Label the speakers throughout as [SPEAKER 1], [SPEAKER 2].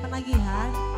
[SPEAKER 1] penagihan.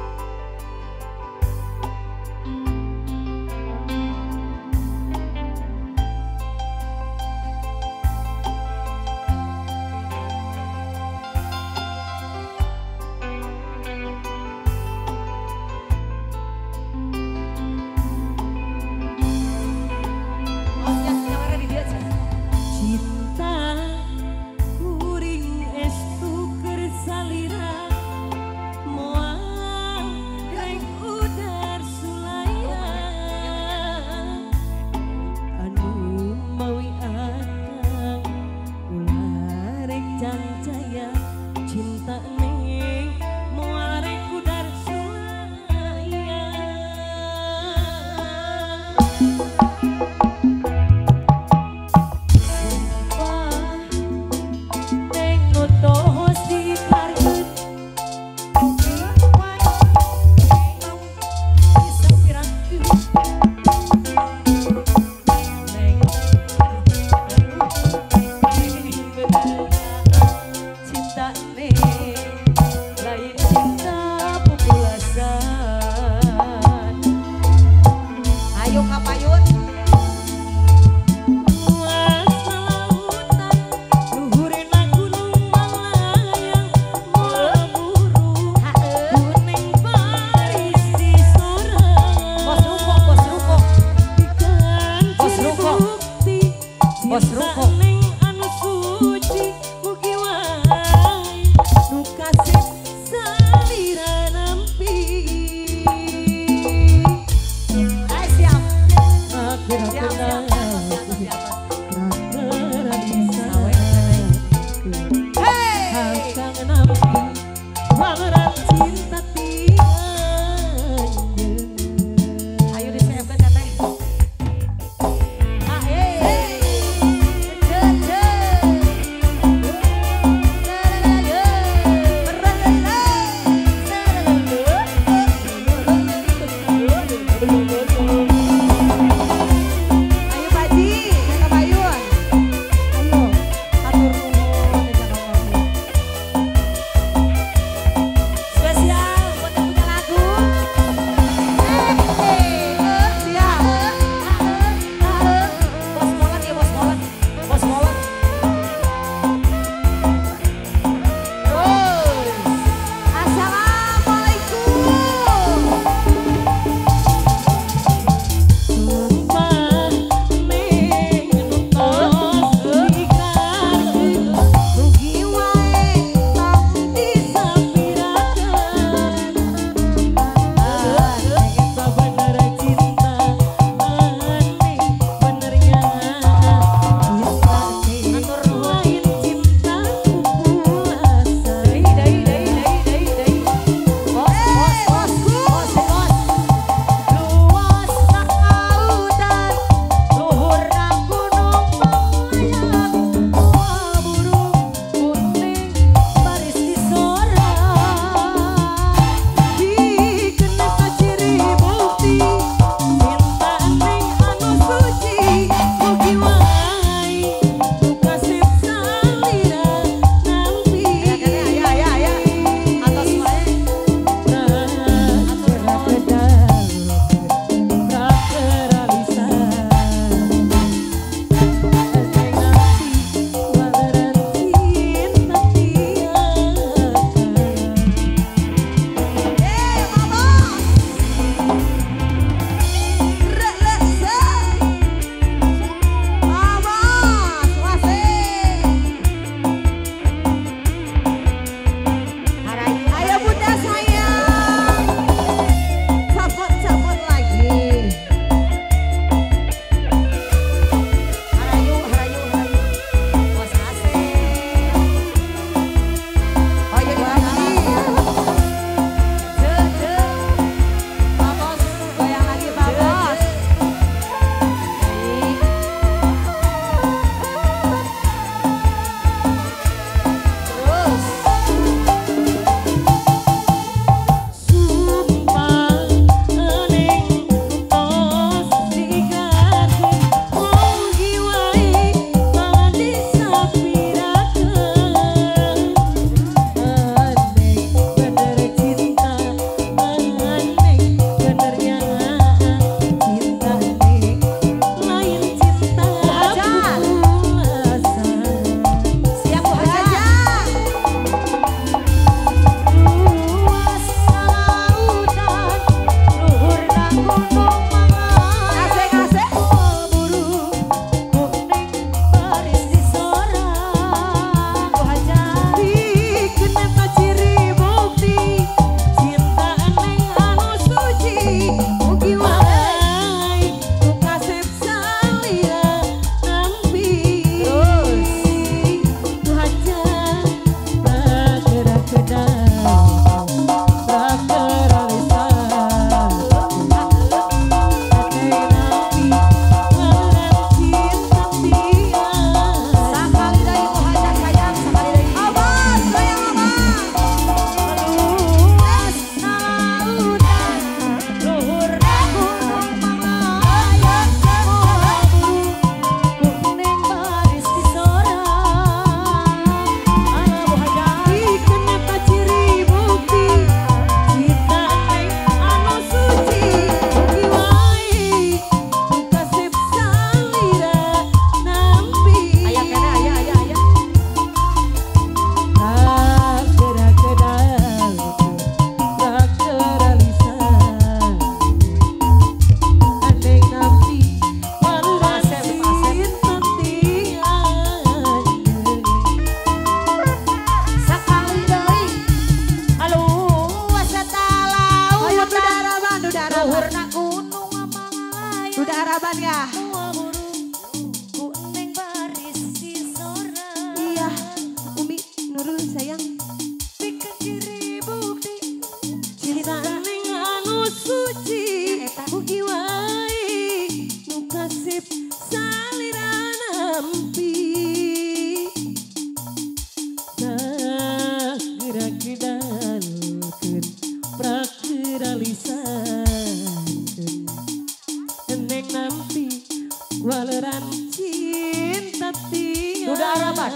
[SPEAKER 1] waleran cinta tiada.
[SPEAKER 2] Duda Araban.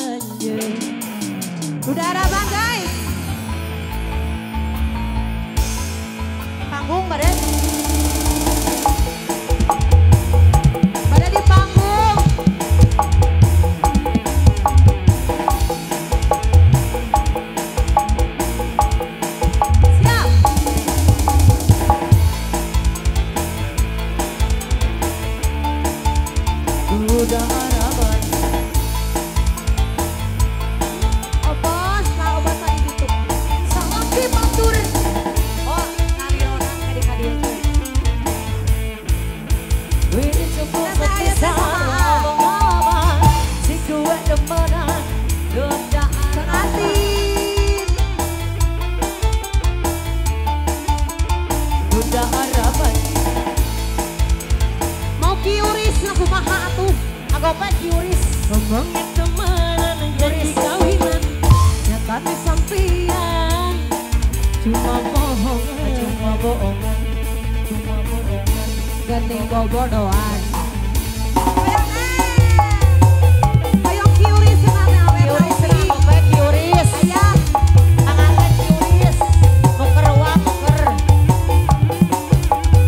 [SPEAKER 1] Duda Araban guys. Panggung badan. Badan di panggung. Siap.
[SPEAKER 2] Duda Araban.
[SPEAKER 1] Obos, lah obat tadi gitu. Salam di Pantur. Oh, kali orang kadi-kadi itu.
[SPEAKER 2] Wini cukup
[SPEAKER 1] Kata ayah
[SPEAKER 2] sepisah
[SPEAKER 1] sama.
[SPEAKER 2] abang-abang. Si kue demenan Duda
[SPEAKER 1] Pengantin.
[SPEAKER 2] Duda Araban.
[SPEAKER 1] Mau kiuris lagu maha atuh. Agopet kiuris.
[SPEAKER 2] Ngomongin temenan jadi kawinan. Nyata di sampian. Cuma bohongan. Cuma bohongan. Cuma bohongan.
[SPEAKER 1] Gandeng bobodoan. Ayo kiuris senang awe
[SPEAKER 2] Kiuris
[SPEAKER 1] tausi.
[SPEAKER 2] senang oke kiuris.
[SPEAKER 1] Ayah,
[SPEAKER 2] Tangan kiuris. Nuker wak nuker.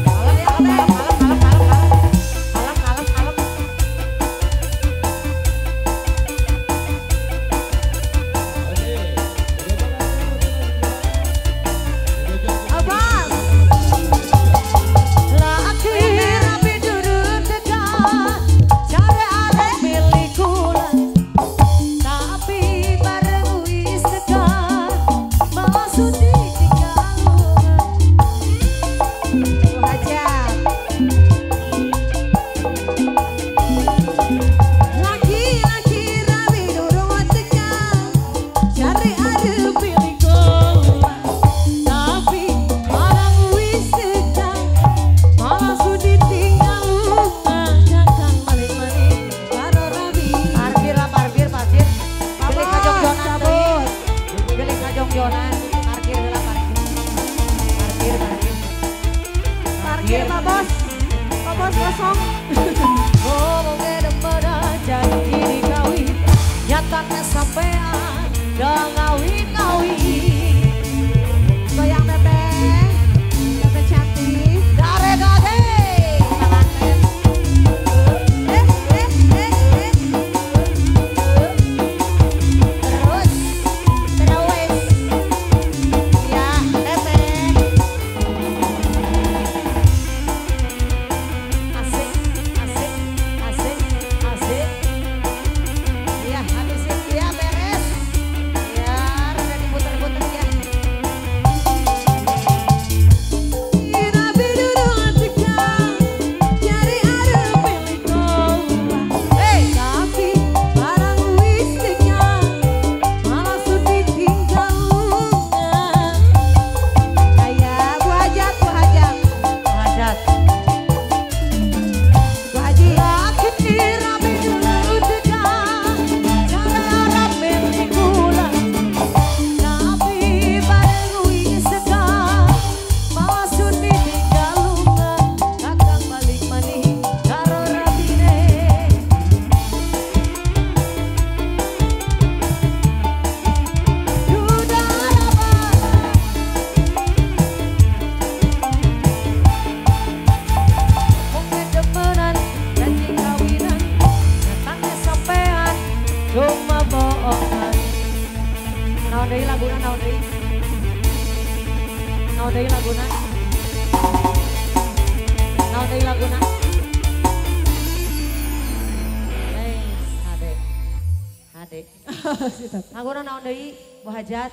[SPEAKER 2] Kalem kalem kalem kalem kalem kalem kalem kalem kalem.
[SPEAKER 1] Abas.
[SPEAKER 2] Laki rapi duduk dekat. Cara arep milih kula. Tapi bareng wis dekat. Maksud ditinggalungan.
[SPEAKER 1] Hajat. Laki-laki rapi duduk tekan.
[SPEAKER 2] Cari ada pilih kula. Tapi bareng wis dekat. Maksud ditinggalungan. Kakang maling-maling.
[SPEAKER 1] Karo rabi.
[SPEAKER 2] Parkir lah parkir parkir. Pilih
[SPEAKER 1] Abas,
[SPEAKER 2] kajong-jonan
[SPEAKER 1] cabut.
[SPEAKER 2] deui. Pilih kajong-jonan. Parkir lah parkir. Parkir parkir.
[SPEAKER 1] Parkir Pak Bos. Pak Bos kosong.
[SPEAKER 2] Ngomongnya demenan janji dikawin. Nyatanya sampean dah ngawin-ngawin.
[SPEAKER 1] Goyang teteh. Teteh cantik.
[SPEAKER 2] Dare dare. Pengantin.
[SPEAKER 1] Eh.
[SPEAKER 2] Terus. Terus. Ya teteh. Asik, asik, asik, asik. Ya habisin ya beres. Ya udah diputer-puter ya.
[SPEAKER 1] Rabi duduk tekan. Cari ada pilih kau.
[SPEAKER 2] Hey.
[SPEAKER 1] Tapi barang wis tekan. Malah sudi tinggalungan. Ayah, Bu Hajat, Bu Hajat.
[SPEAKER 2] Hajat.
[SPEAKER 1] Bu Haji.
[SPEAKER 2] Laki rapi duduk dekat. Cara Arab milih kula. Tapi bareng wis dekat. Maksud ditinggalungan. Kakang balik manih karo rabine. Duda Araban. Mungkin demenan janji kawinan. Nyatanya sampean cuma bohongan. Naon deui laguna naon deui? Naon deui laguna? Naon deui laguna? Hade. Hade. Laguna naon deui? Bu Hajat.